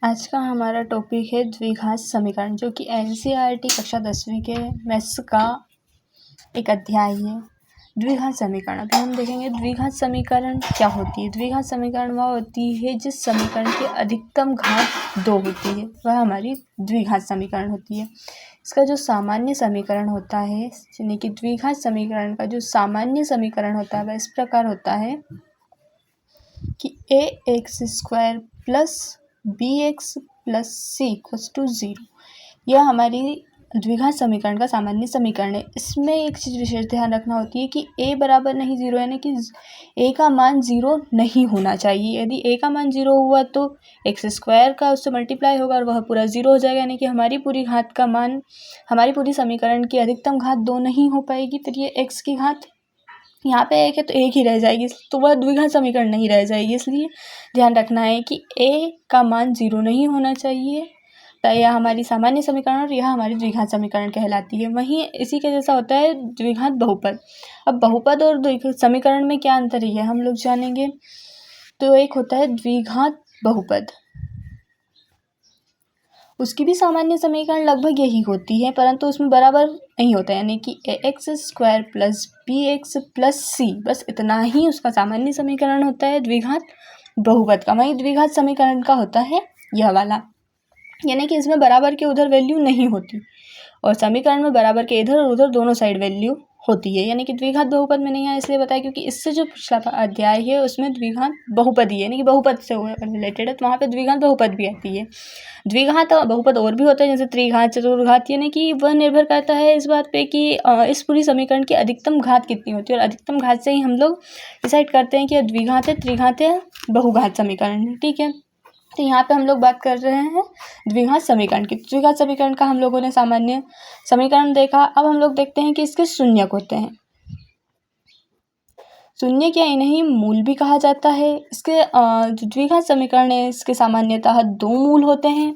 आज का हमारा टॉपिक है द्विघात समीकरण, जो कि एनसीईआरटी कक्षा 10वीं के मैथ्स का एक अध्याय है। द्विघात समीकरण अभी हम देखेंगे। द्विघात समीकरण क्या होती है? द्विघात समीकरण वह होती है जिस समीकरण की अधिकतम घात 2 होती है, वह हमारी द्विघात समीकरण होती है। इसका जो सामान्य समीकरण होता है, यानी कि द्विघात समीकरण का जो सामान्य समीकरण होता है वह इस प्रकार होता है कि ax² plus bx plus c equals to 0। यह हमारी द्विघात समीकरण का सामान्य समीकरण है। इसमें एक चीज़ विशेष ध्यान रखना होती है कि a बराबर नहीं 0, यानी कि a का मान 0 नहीं होना चाहिए। यदि a का मान 0 हुआ तो x² का उससे मल्टीप्लाई होगा और वह पूरा 0 हो जाएगा, यानी कि हमारी पूरी घात का मान, हमारी पूरी समीकरण की अधिकतम घात 2 नहीं हो पाएगी। फिर ये x की घात यहाँ पे एक है तो एक ही रह जाएगी, तो वह द्विघात समीकरण नहीं रह जाएगी। इसलिए ध्यान रखना है कि a का मान 0 नहीं होना चाहिए, तो यह हमारी सामान्य समीकरण और यह हमारी द्विघात समीकरण कहलाती है। वहीं इसी के जैसा होता है द्विघात बहुपद। अब बहुपद और द्विघात समीकरण में क्या अंतर है हम लोग जानेंगे। तो एक होता है द्विघात बहुपद, उसकी भी सामान्य समीकरण लगभग यही होती है, परंतु उसमें बराबर नहीं होता है, यानी कि ax² plus bx plus c, बस इतना ही उसका सामान्य समीकरण होता है द्विघात बहुपद का। वहीं द्विघात समीकरण का होता है यह वाला, यानी कि इसमें बराबर के उधर वैल्यू नहीं होती और समीकरण में बराबर के इधर और उधर दोनों साइड वैल्यू होती है। यानी कि द्विघात बहुपद में नहीं है, इसलिए बताया क्योंकि इससे जो पिछला अध्याय है उसमें द्विघात बहुपद ही है, यानी कि बहुपद से रिलेटेड है, तो वहाँ पे द्विघात बहुपद भी आती है। द्विघात बहुपद और भी होता है, जैसे त्रिघात, चतुर्घात, यानी कि वह निर्भर करता है इस बात पे कि इस पूरी समीकरण की अधिकतम घात कितनी होती है, और अधिकतम घात से ही हम लोग डिसाइड करते हैं कि द्विघात है, त्रिघात है, बहुघात समीकरण है। ठीक है, तो यहाँ पे हम लोग बात कर रहे हैं द्विघात समीकरण की। द्विघात समीकरण का हम लोगों ने सामान्य समीकरण देखा। अब हम लोग देखते हैं कि इसके शून्यक होते हैं। शून्य क्या, इन्हें मूल भी कहा जाता है। इसके जो द्विघात समीकरण है इसके सामान्यतः 2 मूल होते हैं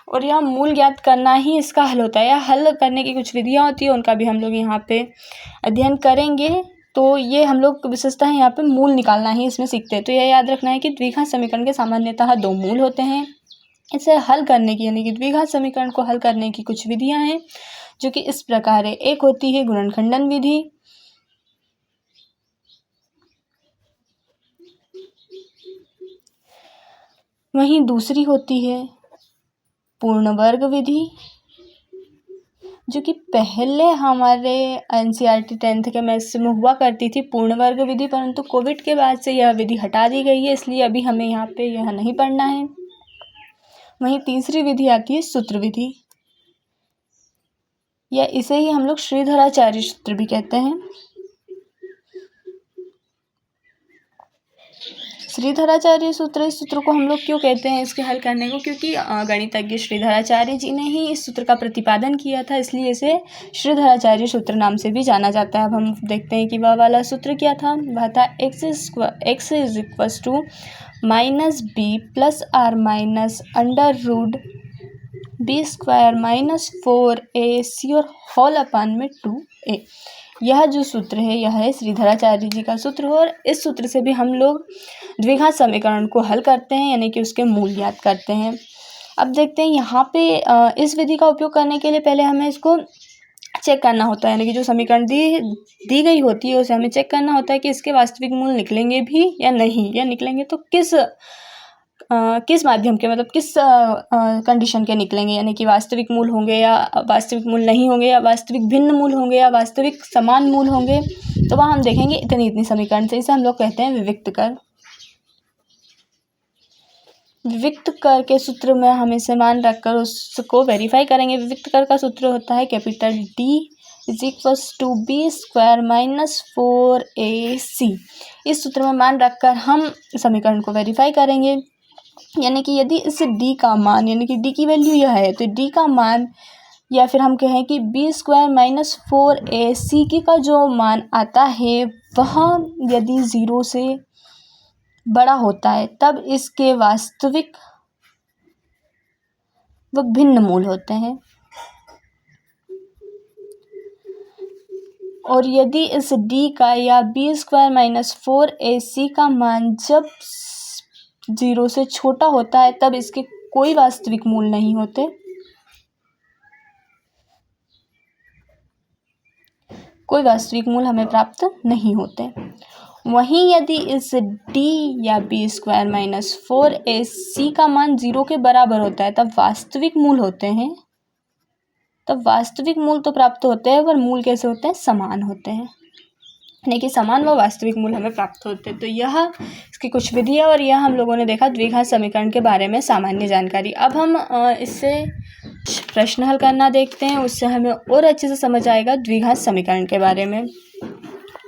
और यह मूल ज्ञात करना ही इसका हल होता है। यह हल करने की कुछ विधियाँ होती है, उनका भी हम लोग यहाँ पे अध्ययन करेंगे। तो ये हम लोग विशेषतः यहाँ पे मूल निकालना ही इसमें सीखते हैं। तो यह याद रखना है कि द्विघात समीकरण के सामान्यतः 2 मूल होते हैं। इसे हल करने की, यानी कि द्विघात समीकरण को हल करने की कुछ विधियाँ हैं जो कि इस प्रकार है। एक होती है गुणनखंडन विधि, वहीं दूसरी होती है पूर्ण वर्ग विधि, जो कि पहले हमारे एनसीईआरटी 10th के मैथ्स में हुआ करती थी पूर्ण वर्ग विधि, परंतु कोविड के बाद से यह विधि हटा दी गई है, इसलिए अभी हमें यहाँ पे यह नहीं पढ़ना है। वहीं तीसरी विधि आती है सूत्र विधि, या इसे ही हम लोग श्रीधराचार्य सूत्र भी कहते हैं। श्रीधराचार्य सूत्र, इस सूत्र को हम लोग क्यों कहते हैं इसके हल करने को, क्योंकि गणितज्ञ श्रीधराचार्य जी ने ही इस सूत्र का प्रतिपादन किया था, इसलिए इसे श्रीधराचार्य सूत्र नाम से भी जाना जाता है। अब हम देखते हैं कि वह वाला सूत्र क्या था। वह था x is equals to -b plus or minus under root b² minus 4ac और होल अपान में 2a। यह जो सूत्र है यह है श्रीधराचार्य जी का सूत्र, और इस सूत्र से भी हम लोग द्विघात समीकरण को हल करते हैं, यानी कि उसके मूल ज्ञात करते हैं। अब देखते हैं यहाँ पे इस विधि का उपयोग करने के लिए पहले हमें इसको चेक करना होता है, यानी कि जो समीकरण दी गई होती है उसे हमें चेक करना होता है कि इसके वास्तविक मूल निकलेंगे भी या नहीं, या निकलेंगे तो किस माध्यम के, मतलब किस कंडीशन के निकलेंगे, यानी कि वास्तविक मूल होंगे या वास्तविक मूल नहीं होंगे, या वास्तविक भिन्न मूल होंगे या वास्तविक समान मूल होंगे। तो वह हम देखेंगे इतनी समीकरण से। इसे हम लोग कहते हैं विविक्त कर। विविक्त कर के सूत्र में हम इसे मान रखकर उसको वेरीफाई करेंगे। विविक्त कर का सूत्र होता है capital D is equals to b² minus 4ac। इस सूत्र में मान रखकर हम समीकरण को वेरीफाई करेंगे, यानी कि यदि इस d का मान, यानी कि d की वैल्यू यह है, तो d का मान, या फिर हम कहें कि b² माइनस 4ac का जो मान आता है वह यदि 0 से बड़ा होता है तब इसके वास्तविक व भिन्न मूल होते हैं, और यदि इस d का या b² माइनस 4ac का मान जब 0 से छोटा होता है तब इसके कोई वास्तविक मूल नहीं होते, कोई वास्तविक मूल हमें प्राप्त नहीं होते। वहीं यदि इस d या b स्क्वायर माइनस 4ac का मान 0 के बराबर होता है तब वास्तविक मूल होते हैं, तब वास्तविक मूल तो प्राप्त होते हैं, पर मूल कैसे होते हैं, समान होते हैं, यानी कि समान व वास्तविक मूल हमें प्राप्त होते हैं। तो यह इसकी कुछ विधि है और यह हम लोगों ने देखा द्विघात समीकरण के बारे में सामान्य जानकारी। अब हम इससे प्रश्न हल करना देखते हैं, उससे हमें और अच्छे से समझ आएगा द्विघात समीकरण के बारे में।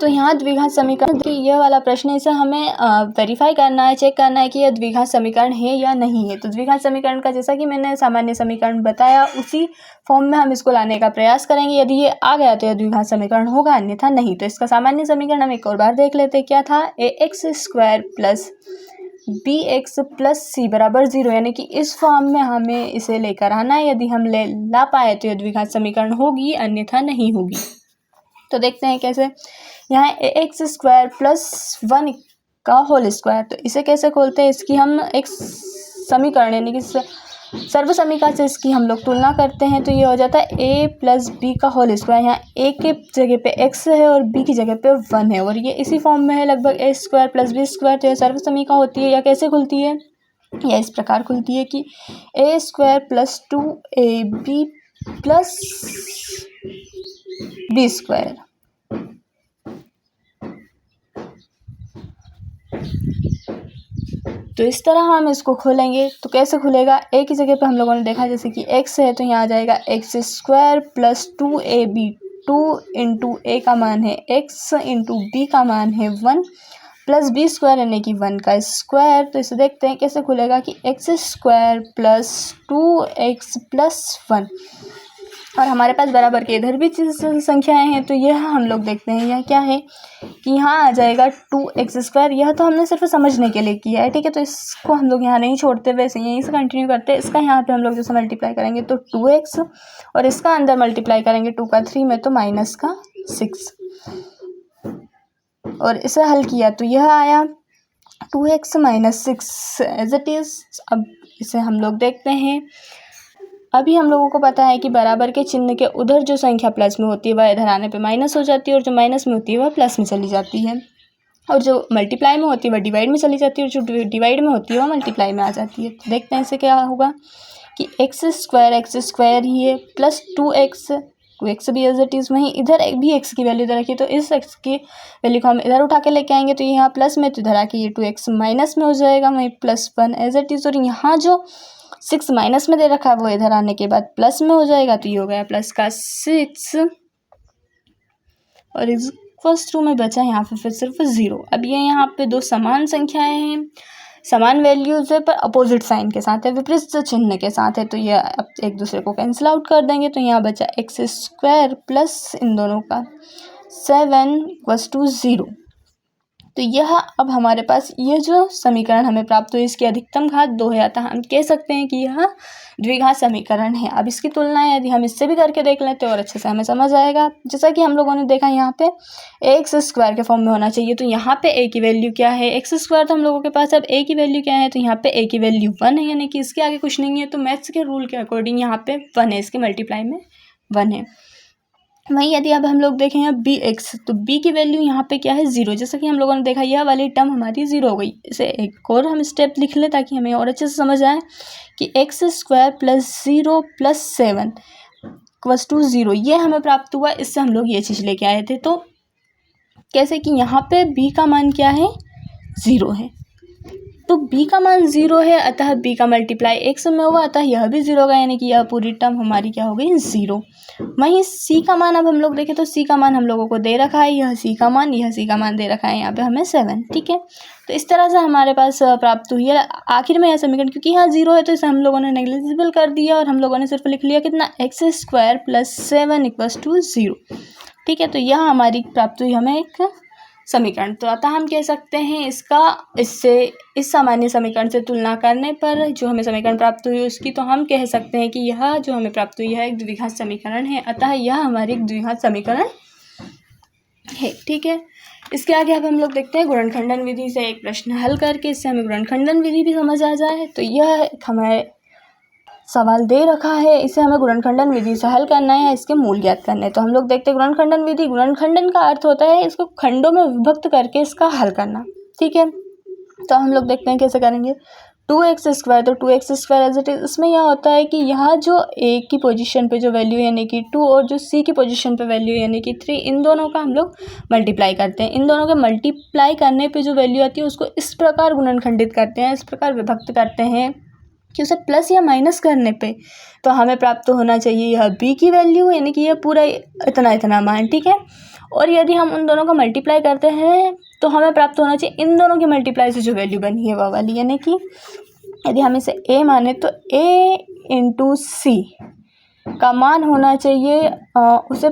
तो यहाँ द्विघात समीकरण की यह वाला प्रश्न, इसे हमें वेरीफाई करना है, चेक करना है कि यह द्विघात समीकरण है या नहीं है। तो द्विघात समीकरण का जैसा कि मैंने सामान्य समीकरण बताया उसी फॉर्म में हम इसको लाने का प्रयास करेंगे। यदि ये आ गया तो यह द्विघात समीकरण होगा, अन्यथा नहीं। तो इसका सामान्य समीकरण हम एक और बार देख लेते हैं। क्या था, ax square plus bx plus c बराबर 0, यानी कि इस फॉर्म में हमें इसे लेकर आना है। यदि हम ला पाए तो यह द्विघात समीकरण होगी, अन्यथा नहीं होगी। तो देखते हैं कैसे। यहाँ ax स्क्वायर प्लस 1 का होल स्क्वायर, तो इसे कैसे खोलते हैं, इसकी हम एक समीकरण यानी कि सर्व समीकरण से इसकी हम लोग तुलना करते हैं। तो ये हो जाता है a प्लस बी का होल स्क्वायर। यहाँ a के जगह पे x है और b की जगह पे 1 है और ये इसी फॉर्म में है लगभग a square plus b square. तो यह सर्व समीकरण होती है। या कैसे खुलती है, या इस प्रकार खुलती है कि a स्क्वायर प्लस 2ab प्लस बी स्क्वायर। तो इस तरह हम इसको खोलेंगे। तो कैसे खुलेगा, a की जगह पे हम लोगों ने देखा जैसे कि x है तो यहाँ आ जाएगा x स्क्वायर प्लस 2ab, 2 इंटू a का मान है x इंटू b का मान है 1 प्लस बी स्क्वायर यानी कि 1 का स्क्वायर। तो इसे देखते हैं कैसे खुलेगा कि x square plus 2x plus 1, और हमारे पास बराबर के इधर भी संख्याएं हैं। तो यह हम लोग देखते हैं यह क्या है कि यहाँ आ जाएगा 2x स्क्वायर। यह तो हमने सिर्फ समझने के लिए किया है, ठीक है। तो इसको हम लोग यहाँ नहीं छोड़ते, वैसे यहीं से कंटिन्यू करते हैं। इसका यहाँ पे हम लोग जैसे मल्टीप्लाई करेंगे तो 2x, और इसका अंदर मल्टीप्लाई करेंगे 2 का 3 में तो माइनस का 6, और इसे हल किया तो यह आया 2x minus 6 as it is. अब इसे हम लोग देखते हैं। अभी हम लोगों को पता है कि बराबर के चिन्ह के उधर जो संख्या प्लस में होती है वह इधर आने पे माइनस हो जाती है, और जो माइनस में होती है वह प्लस में चली जाती है, और जो मल्टीप्लाई में होती है वह डिवाइड में चली जाती है, और जो डिवाइड में होती है वह मल्टीप्लाई में आ जाती है। तो देखते हैं इससे क्या होगा कि एक्स स्क्वायर ही है प्लस 2x भी एज इट इज़, वहीं इधर भी x की वैल्यू इधर रखिए तो इस x की वैल्यू को हम इधर उठा के लेके आएंगे। तो यहाँ प्लस में तो इधर आके ये 2x माइनस में हो जाएगा, वहीं प्लस 1 एज इट इज़, और यहाँ जो 6 माइनस में दे रखा है वो इधर आने के बाद प्लस में हो जाएगा। तो ये हो गया प्लस का 6, और इस फर्स्ट रो में बचा यहाँ पे फिर सिर्फ 0। अब ये यहाँ पे दो समान संख्याएं हैं, समान वैल्यूज है, पर अपोजिट साइन के साथ है, विपरीत चिन्ह के साथ है। तो ये अब एक दूसरे को कैंसिल आउट कर देंगे। तो यहाँ बचा एक्स स्क्वायर प्लस इन दोनों का 7 = 0। तो यह अब हमारे पास ये जो समीकरण हमें प्राप्त हुई इसकी अधिकतम घात 2 है, अतः हम कह सकते हैं कि यह द्विघात समीकरण है। अब इसकी तुलना यदि हम इससे भी करके देख लेते हैं और अच्छे से हमें समझ आएगा। जैसा कि हम लोगों ने देखा यहाँ पे एक्स स्क्वायर के फॉर्म में होना चाहिए। तो यहाँ पे a की वैल्यू क्या है, एक्स स्क्वायर तो हम लोगों के पास, अब a की वैल्यू क्या है, तो यहाँ पे a की वैल्यू 1 है, यानी कि इसके आगे कुछ नहीं है। तो मैथ्स के रूल के अकॉर्डिंग यहाँ पे 1 है, इसके मल्टीप्लाई में 1 है। वहीं यदि अब हम लोग देखें यहाँ bx, तो b की वैल्यू यहाँ पे क्या है 0, जैसा कि हम लोगों ने देखा यह वाली टर्म हमारी 0 हो गई। इसे एक और हम स्टेप लिख लें ताकि हमें और अच्छे से समझ आए कि एक्स स्क्वायर प्लस 0 प्लस 7 = 0, ये हमें प्राप्त हुआ। इससे हम लोग ये चीज़ लेके आए थे। तो कैसे कि यहाँ पे b का मान क्या है, 0 है। तो b का मान 0 है, अतः b का मल्टीप्लाई x में होगा, अतः यह भी 0 होगा, यानी कि यह पूरी टर्म हमारी क्या हो गई, 0। वहीं c का मान अब हम लोग देखें तो c का मान हम लोगों को दे रखा है, यह c का मान दे रखा है यहाँ पे हमें 7, ठीक है। तो इस तरह से हमारे पास प्राप्त हुई है आखिर में यह समीकरण, क्योंकि यहाँ 0 है तो इसे हम लोगों ने नेग्लिजिबल कर दिया और हम लोगों ने सिर्फ लिख लिया कितना, एक्स स्क्वायर प्लस 7 = 0, ठीक है। तो यह हमारी प्राप्त हुई हमें एक समीकरण। तो अतः हम कह सकते हैं इसका इस सामान्य समीकरण से तुलना करने पर जो हमें समीकरण प्राप्त हुई उसकी, तो हम कह सकते हैं कि यह जो हमें प्राप्त हुई है एक द्विघात समीकरण है, अतः यह हमारी एक द्विघात समीकरण है, ठीक है। इसके आगे अब हम लोग देखते हैं गुणनखंडन विधि से एक प्रश्न हल करके, इससे हमें गुणनखंडन विधि भी समझ आ जाए। तो यह हमारे सवाल दे रखा है, इसे हमें गुणनखंडन विधि से हल करना है या इसके मूल ज्ञात करने हैं। तो हम लोग देखते हैं गुणनखंडन विधि। गुणनखंडन का अर्थ होता है इसको खंडों में विभक्त करके इसका हल करना, ठीक है। तो हम लोग देखते हैं कैसे करेंगे। 2x², तो 2x² एज इट इज। इसमें यह होता है कि यहाँ जो a की पोजीशन पे जो वैल्यू यानी कि 2 और जो c की पोजीशन पे वैल्यू यानी कि 3, इन दोनों का हम लोग मल्टीप्लाई करते हैं। इन दोनों के मल्टीप्लाई करने पे जो वैल्यू आती है उसको इस प्रकार गुणनखंडित करते हैं, इस प्रकार विभक्त करते हैं कि उसे प्लस या माइनस करने पे तो हमें प्राप्त होना चाहिए यह b की वैल्यू यानी कि यह पूरा इतना इतना मान, ठीक है। और यदि हम उन दोनों का मल्टीप्लाई करते हैं तो हमें प्राप्त होना चाहिए इन दोनों की मल्टीप्लाई से जो वैल्यू बनी है वह वाली, यानी कि यदि हम इसे a माने तो a इंटू सी का मान होना चाहिए, उसे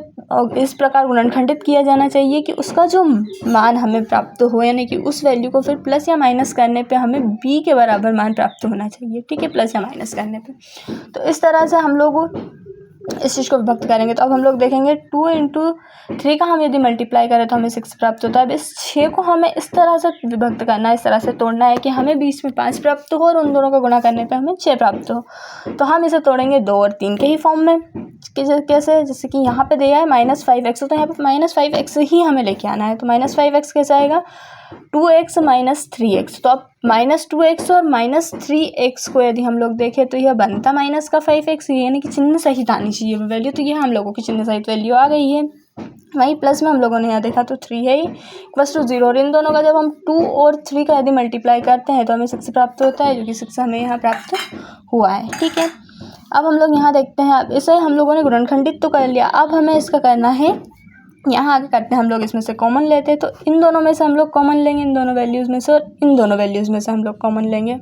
इस प्रकार गुणनखंडित किया जाना चाहिए कि उसका जो मान हमें प्राप्त हो यानी कि उस वैल्यू को फिर प्लस या माइनस करने पे हमें b के बराबर मान प्राप्त होना चाहिए, ठीक है, प्लस या माइनस करने पे। तो इस तरह से हम लोग इस चीज़ को विभक्त करेंगे। तो अब हम लोग देखेंगे 2 इंटू 3 का हम यदि मल्टीप्लाई करें तो हमें 6 प्राप्त होता है। अब इस 6 को हमें इस तरह से विभक्त करना है, इस तरह से तोड़ना है कि हमें बीच में 5 प्राप्त हो और उन दोनों को गुणा करने पे हमें 6 प्राप्त हो। तो हम इसे तोड़ेंगे 2 और 3 के ही फॉर्म में। कैसे, जैसे कि यहाँ पे दिया है -5x, तो यहाँ पे -5x ही हमें लेके आना है। तो -5x कैसे आएगा, 2x माइनस 3x। तो अब -2x और -3x को यदि हम लोग देखें तो यह बनता माइनस का 5x, यानी कि चिन्ह सहित आनी चाहिए वैल्यू। तो ये हम लोगों की चिन्ह सहित वैल्यू आ गई है। वहीं प्लस में हम लोगों ने यहाँ देखा तो 3 है इक्वल्स टू 0, और इन दोनों का जब हम 2 और 3 का यदि मल्टीप्लाई करते हैं तो हमें 6 प्राप्त होता है, जो कि 6 हमें यहाँ प्राप्त हुआ है, ठीक है। अब हम लोग यहाँ देखते हैं, अब इसे हम लोगों ने गुणनखंडित तो कर लिया, अब हमें इसका करना है, यहाँ आगे करते हैं हम लोग इसमें से कॉमन लेते हैं। तो इन दोनों में से हम लोग कॉमन लेंगे, इन दोनों वैल्यूज़ में से, और इन दोनों वैल्यूज़ में से हम लोग कॉमन लेंगे।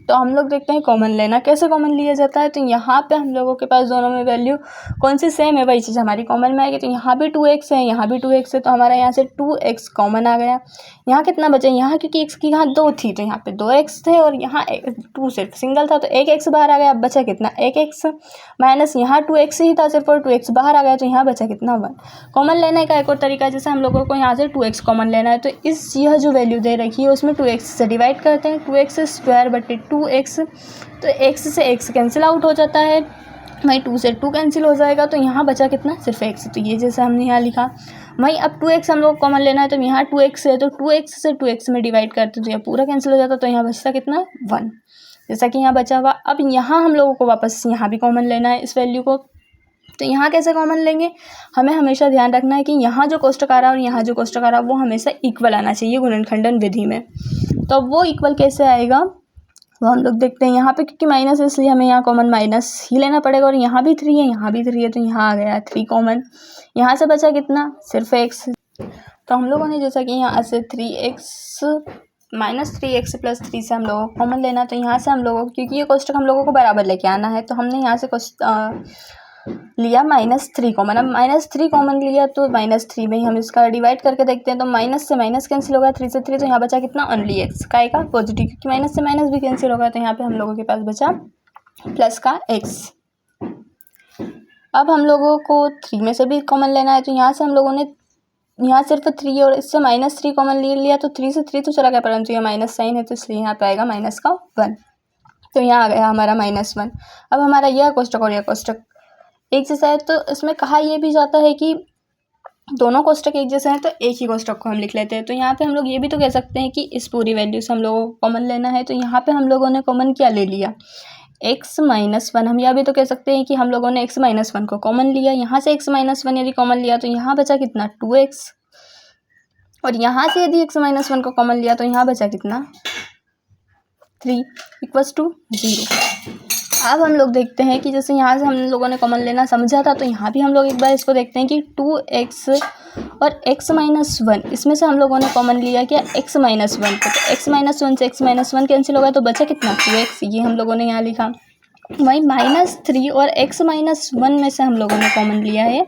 तो हम लोग देखते हैं कॉमन लेना कैसे कॉमन लिया जाता है। तो यहाँ पे हम लोगों के पास दोनों में वैल्यू कौन सी सेम है, वही चीज़ हमारी कॉमन में आएगी। तो यहाँ भी 2x है, यहाँ भी 2x है, तो हमारा यहाँ से 2x कॉमन आ गया। यहाँ कितना बचा, यहाँ क्योंकि x की यहाँ 2 थी तो यहाँ पे 2x थे, और यहाँ 2 सिर्फ सिंगल था तो 1x बाहर आ गया। अब बचा कितना, 1x माइनस यहाँ 2x ही था सिर्फ, और 2x बाहर आ गया, तो यहाँ बचा कितना, 1। कॉमन लेने का एक और तरीका, जैसे हम लोगों को यहाँ से 2x कॉमन लेना है, तो इस यह जो वैल्यू दे रखी है उसमें 2x से डिवाइड करते हैं, 2x²/2x। तो x से x कैंसिल आउट हो जाता है, वहीं 2 से 2 कैंसिल हो जाएगा, तो यहाँ बचा कितना, सिर्फ x। तो ये जैसे हमने यहाँ लिखा। वहीं अब 2x हम लोग कॉमन लेना है, तो यहाँ 2x है, तो 2x से 2x में डिवाइड करते तो यह पूरा कैंसिल हो जाता, तो यहाँ बचता कितना, 1, जैसा कि यहाँ बचा हुआ। अब यहाँ हम लोगों को वापस यहाँ भी कॉमन लेना है इस वैल्यू को। तो यहाँ कैसे कॉमन लेंगे, हमें हमेशा ध्यान रखना है कि यहाँ जो कोष्टक आ रहा है और यहाँ जो कोष्टक आ रहा है वो हमेशा इक्वल आना चाहिए गुणनखंडन विधि में। तो वो इक्वल कैसे आएगा वो हम लोग देखते हैं। यहाँ पे क्योंकि माइनस है इसलिए हमें यहाँ कॉमन माइनस ही लेना पड़ेगा, और यहाँ भी 3 है, यहाँ भी 3 है, तो यहाँ आ गया 3 कॉमन। यहाँ से बचा कितना, सिर्फ x। तो हम लोगों ने जैसा कि यहाँ से 3x -3x + 3 से हम लोगों को कॉमन लेना, तो यहाँ से हम लोगों को, क्योंकि ये कोष्टक हम लोगों को बराबर लेके आना है, तो हमने यहाँ से लिया -3 कॉमन। अब -3 कॉमन लिया तो -3 में ही हम इसका डिवाइड करके देखते हैं, तो माइनस से माइनस कैंसिल होगा, 3 से 3, तो यहाँ बचा कितना, ओनली x का आएगा पॉजिटिव, क्योंकि माइनस से माइनस भी कैंसिल होगा, तो यहाँ पे हम लोगों के पास बचा प्लस का x। अब हम लोगों को 3 में से भी कॉमन लेना है, तो यहाँ से हम लोगों ने यहाँ सिर्फ 3 और इससे -3 कॉमन ले लिया, तो 3 से 3 तो चला गया, परंतु ये माइनस साइन है तो इसलिए यहाँ पे आएगा -1। तो यहाँ आ गया हमारा -1। अब हमारा यह कोष्टक और यह कोष्टक एक जैसा है, तो इसमें कहा यह भी जाता है कि दोनों कोष्टक एक जैसे हैं तो एक ही कोष्टक को हम लिख लेते हैं। तो यहाँ पे हम लोग ये भी तो कह सकते हैं कि इस पूरी वैल्यू से हम लोगों को कॉमन लेना है, तो यहाँ पे हम लोगों ने कॉमन क्या ले लिया, x-1। हम यह भी तो कह सकते हैं कि हम लोगों ने x-1 को कॉमन लिया। यहाँ से x-1 यदि कॉमन लिया तो यहाँ बचा कितना, 2x, और यहाँ से यदि x-1 को कॉमन लिया तो यहाँ बचा कितना, 3 = 0। अब हम लोग देखते हैं कि जैसे यहाँ से हम लोगों ने कॉमन लेना समझा था, तो यहाँ भी हम लोग एक बार इसको देखते हैं कि 2x और x-1 इसमें से हम लोगों ने कॉमन लिया क्या, x-1 को। तो x-1 से x-1 कैंसिल होगा, तो बचा कितना, 2x, ये हम लोगों ने यहाँ लिखा। वहीं -3 और x-1 में से हम लोगों ने कॉमन लिया है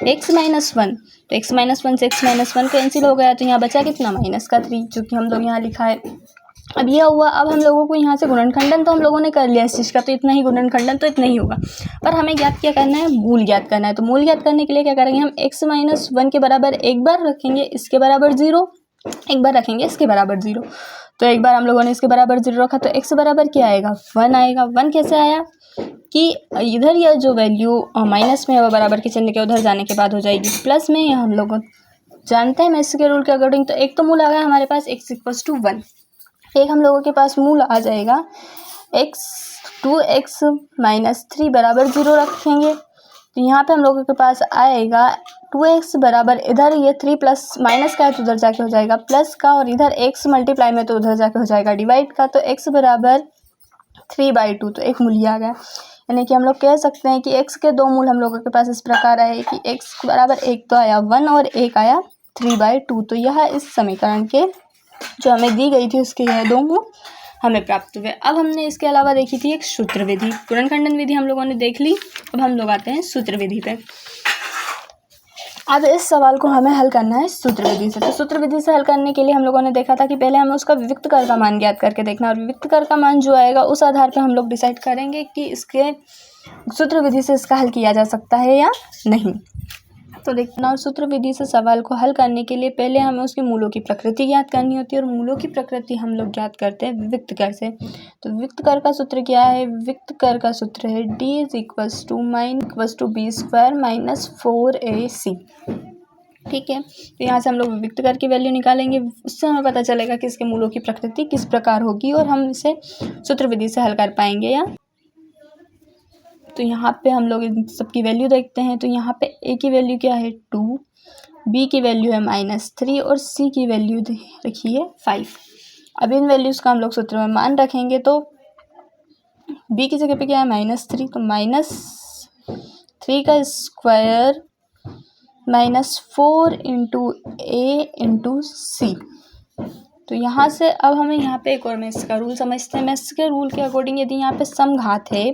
x-1, तो x-1 से x-1 कैंसिल हो गया, तो यहाँ बचा कितना, -3, जो कि हम लोग यहाँ लिखा है। अब यह हुआ। अब हम लोगों को यहाँ से गुणनखंडन तो हम लोगों ने कर लिया इस चीज़ का, तो इतना ही गुणनखंडन तो इतना ही होगा, पर हमें ज्ञात क्या करना है, मूल ज्ञात करना है। तो मूल ज्ञात करने के लिए क्या करेंगे, हम x-1 के बराबर एक बार रखेंगे, इसके बराबर 0, एक बार रखेंगे इसके बराबर 0। तो एक बार हम लोगों ने इसके बराबर 0 रखा, तो x बराबर क्या आएगा, 1 आएगा। 1 कैसे आया, कि इधर यह जो वैल्यू माइनस में है वो बराबर के चिन्ह के उधर जाने के बाद हो जाएगी प्लस में। यह हम लोग जानते हैं मैथ्स के रूल के अकॉर्डिंग। तो एक तो मूल आ गया हमारे पास x=1, एक हम लोगों के पास मूल आ जाएगा x 2x - 3 = 0 रखेंगे। तो यहाँ पे हम लोगों के पास आएगा 2x बराबर, इधर ये 3 प्लस माइनस का है तो उधर जाके हो जाएगा प्लस का, और इधर x मल्टीप्लाई में तो उधर जाके हो जाएगा डिवाइड का। तो x बराबर 3/2, तो एक मूल ही आ गया। यानी कि हम लोग कह सकते हैं कि x के दो मूल हम लोगों के पास इस प्रकार आए कि x बराबर एक तो आया 1 और एक आया 3/2। तो यह इस समीकरण के जो हमें दी गई थी उसके यह दो मूल हमें प्राप्त हुए। अब हमने इसके अलावा देखी थी एक सूत्र विधि, गुणनखंडन विधि हम लोगों ने देख ली। अब हम लोग आते हैं सूत्र विधि पे। अब इस सवाल को हमें हल करना है सूत्र विधि से। तो सूत्र विधि से हल करने के लिए हम लोगों ने देखा था कि पहले हमें उसका विविक्त कर का मान ज्ञात करके देखना, और विविक्त कर का मान जो आएगा उस आधार पर हम लोग डिसाइड करेंगे कि इसके सूत्र विधि से इसका हल किया जा सकता है या नहीं। तो देखना, और सूत्र विधि से सवाल को हल करने के लिए पहले हमें उसके मूलों की प्रकृति ज्ञात करनी होती है, और मूलों की प्रकृति हम लोग ज्ञात करते हैं विविक्त कर से। तो विविक्त कर का सूत्र क्या है? विविक्त कर का सूत्र है D = b² - 4ac। ठीक है, तो यहाँ से हम लोग विविक्त कर की वैल्यू निकालेंगे, उससे हमें पता चलेगा कि इसके मूलों की प्रकृति किस प्रकार होगी और हम इसे सूत्र विधि से हल कर पाएंगे या। तो यहाँ पे हम लोग इन सबकी वैल्यू देखते हैं। तो यहाँ पे a की वैल्यू क्या है 2, b की वैल्यू है -3 और c की वैल्यू रखी है 5। अब इन वैल्यूज़ का हम लोग सूत्र में मान रखेंगे। तो b की जगह पे क्या है -3, तो -3 का स्क्वायर -4 × a × c। तो यहाँ से अब हमें यहाँ पे एक और मैथ्स का रूल समझते हैं। मैथ्स के रूल के अकॉर्डिंग यदि यहाँ पे सम घात है,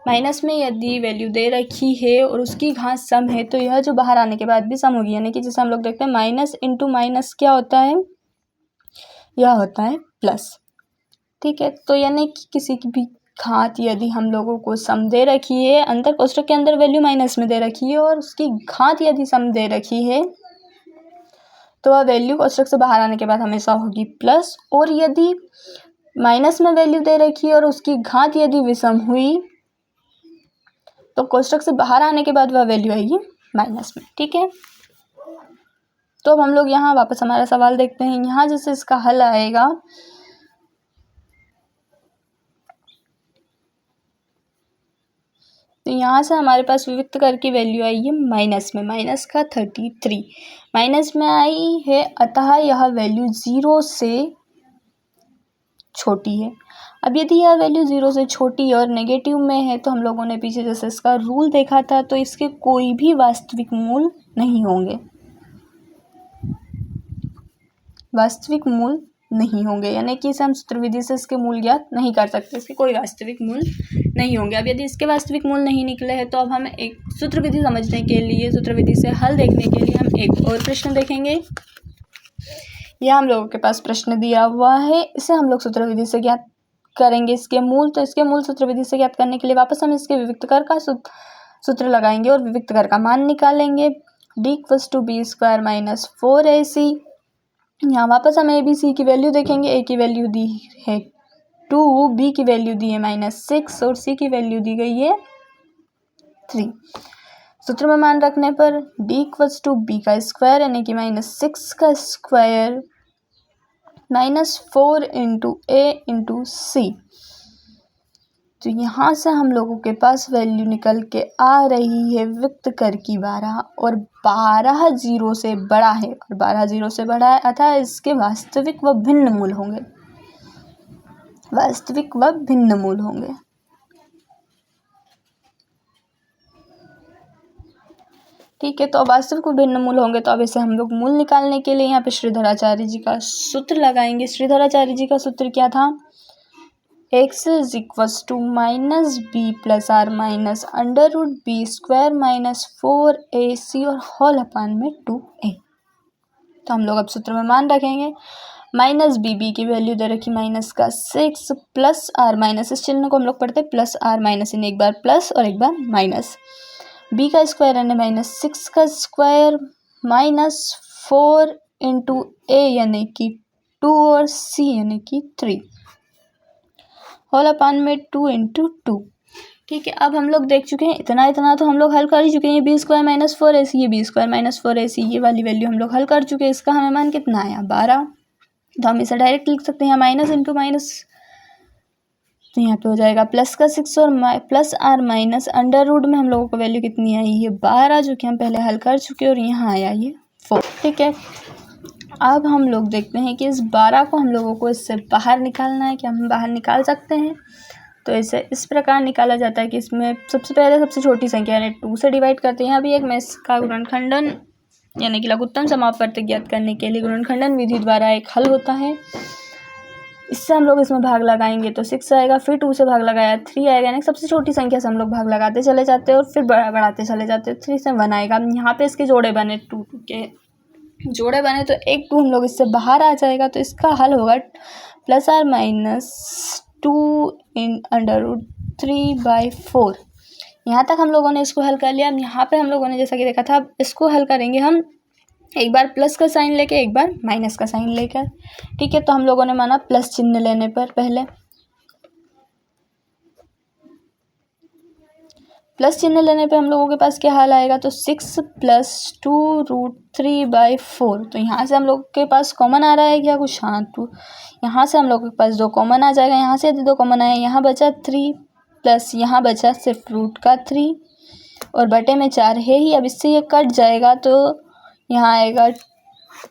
माइनस में यदि वैल्यू दे रखी है और उसकी घात सम है, तो यह जो बाहर आने के बाद भी सम होगी। यानी कि जैसे हम लोग देखते हैं माइनस इंटू माइनस क्या होता है, यह होता है प्लस। ठीक है, तो यानी कि किसी की भी घात यदि हम लोगों को सम दे रखी है, अंतर कोष्ठक के अंदर वैल्यू माइनस में दे रखी है और उसकी घात यदि सम दे रखी है, तो वह वैल्यू कोष्ठक से बाहर आने के बाद हमेशा होगी प्लस। और यदि माइनस में वैल्यू दे रखी है और उसकी घात यदि विषम हुई, तो कोष्ठक से बाहर आने के बाद वह वैल्यू आएगी माइनस में। ठीक है, तो अब हम लोग यहाँ वापस हमारा सवाल देखते हैं। यहाँ जैसे इसका हल आएगा, तो यहाँ से हमारे पास विविक्त कर की वैल्यू आई है माइनस में, माइनस का 33 माइनस में आई है, अतः यह वैल्यू 0 से छोटी है। अब यदि यह वैल्यू 0 से छोटी और नेगेटिव में है, तो हम लोगों ने पीछे जैसे इसका रूल देखा था, तो इसके कोई भी वास्तविक मूल नहीं होंगे, वास्तविक मूल नहीं होंगे। यानी कि इसे हम सूत्र विधि से इसके मूल ज्ञात नहीं कर सकते, इसके कोई वास्तविक मूल नहीं होंगे। अब यदि इसके वास्तविक मूल नहीं निकले हैं, तो अब हम एक सूत्र विधि समझने के लिए, सूत्र विधि से हल देखने के लिए हम एक और प्रश्न देखेंगे। यह हम लोगों के पास प्रश्न दिया हुआ है, इसे हम लोग सूत्र विधि से ज्ञात करेंगे इसके मूल। तो इसके मूल सूत्र विधि से ज्ञात करने के लिए वापस हम इसके विविक्त कर का सूत्र लगाएंगे और विविक्त कर का मान निकालेंगे। D = b² - 4ac। यहाँ वापस हम a b c की वैल्यू देखेंगे। a की वैल्यू दी है 2, b की वैल्यू दी है -6 और c की वैल्यू दी गई है 3। सूत्र में मान रखने पर D = b² यानी कि -6 का स्क्वायर -4 × a × c। तो यहाँ से हम लोगों के पास वैल्यू निकल के आ रही है विविक्त कर की 12, और 12 0 से बड़ा है, और 12 0 से बड़ा है, अतः इसके वास्तविक व भिन्न मूल होंगे, वास्तविक व भिन्न मूल होंगे। ठीक है, तो वास्तविक व भिन्न मूल होंगे। तो अब इसे हम लोग मूल निकालने के लिए यहाँ पे श्रीधराचार्य जी का सूत्र लगाएंगे। श्रीधराचार्य जी का सूत्र क्या था? x = -b + r - √b² - 4ac और होल अपान में 2a। तो हम लोग अब सूत्र में मान रखेंगे। -b की वैल्यू दे रखी -6 प्लस r- इस चिन्ह को हम लोग पढ़ते प्लस r- इन एक बार प्लस और एक बार माइनस। b का स्क्वायर यानी -6 का स्क्वायर -4 × a यानी कि 2 और c यानी कि 3 होल अपान में 2 × 2। ठीक है, अब हम लोग देख चुके हैं इतना तो हम लोग हल कर ही चुके हैं। ये बी स्क्वायर माइनस 4ac, ये बी स्क्वायर माइनस 4ac, ये वाली वैल्यू हम लोग हल कर चुके हैं। इसका हमें मान कितना आया 12। तो हम इसे डायरेक्ट लिख सकते हैं, यहाँ माइनस इंटू माइनस, तो यहाँ पे हो जाएगा प्लस का 6 और plus or minus under root में हम लोगों को वैल्यू कितनी आई, ये 12, जो कि हम पहले हल कर चुके हैं, और यहाँ आया ये 4। ठीक है, अब हम लोग देखते हैं कि इस 12 को हम लोगों को इससे बाहर निकालना है। क्या हम बाहर निकाल सकते हैं? तो इसे इस प्रकार निकाला जाता है कि इसमें सबसे पहले सबसे छोटी संख्या यानी 2 से डिवाइड करते हैं। अभी एक में इसका गुणनखंडन यानी कि लघुत्तम समापवर्ती ज्ञात करने के लिए गुणनखंडन विधि द्वारा एक हल होता है। इससे हम लोग इसमें भाग लगाएंगे तो 6 आएगा, फिर 2 से भाग लगाया 3 आएगा, यानी सबसे छोटी संख्या से हम लोग भाग लगाते चले जाते हैं और फिर बढ़ाते चले जाते हैं। 3 से 1 आएगा। यहाँ पे इसके जोड़े बने, 2 के जोड़े बने तो एक 2 हम लोग इससे बाहर आ जाएगा। तो इसका हल होगा plus or minus 2 in under root 3/4। यहाँ तक हम लोगों ने इसको हल कर लिया। अब यहाँ पे हम लोगों ने जैसा कि देखा था, अब इसको हल करेंगे हम एक बार प्लस का साइन लेके, एक बार माइनस का साइन लेकर। ठीक है, तो हम लोगों ने माना प्लस चिन्ह लेने पर, पहले प्लस चिन्ह लेने पे हम लोगों के पास क्या हाल आएगा, तो 6 + 2 रूट 3/4। तो यहाँ से हम लोग के पास कॉमन आ रहा है क्या कुछ, हाँ, 2। यहाँ से हम लोग के पास 2 कॉमन आ जाएगा। यहाँ से यदि 2 कॉमन आया, यहाँ बचा 3 प्लस यहाँ बचा सिर्फ रूट का 3 और बटे में 4 है ही। अब इससे ये कट जाएगा तो यहाँ आएगा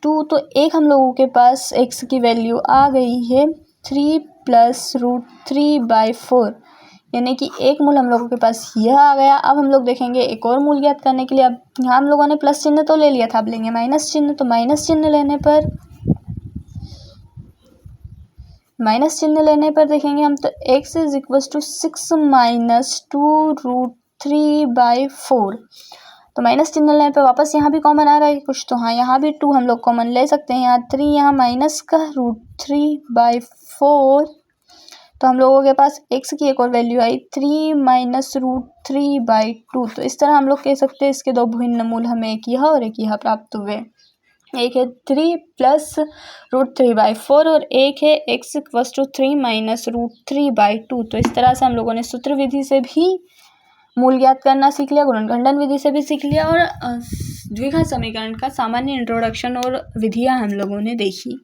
2। तो एक हम लोगों के पास x की वैल्यू आ गई है 3 + रूट 3/4, यानी कि एक मूल हम लोगों के पास यह आ गया। अब हम लोग देखेंगे एक और मूल ज्ञात करने के लिए। अब यहाँ हम लोगों ने प्लस चिन्ह तो ले लिया था, अब लेंगे माइनस चिन्ह। तो माइनस चिन्ह लेने पर देखेंगे हम, तो x = 6 - 2 रूट 3/4। तो माइनस चिन्ह लेने पे वापस यहाँ भी कॉमन आ रहा है कुछ, तो हाँ, यहाँ भी 2 हम लोग कॉमन ले सकते हैं। यहाँ 3, यहाँ माइनस का रूट 3/4। तो हम लोगों के पास x की एक और वैल्यू आई 3 - रूट 3/2। तो इस तरह हम लोग कह सकते हैं इसके 2 भिन्न मूल, हमें एक यह और एक यह प्राप्त हुए। एक है 3 + रूट 3/4 और एक है x = 3 - रूट 3/2। तो इस तरह से हम लोगों ने सूत्र विधि से भी मूल ज्ञात करना सीख लिया, गुणनखंडन विधि से भी सीख लिया, और द्विघात समीकरण का सामान्य इंट्रोडक्शन और विधियाँ हम लोगों ने देखी।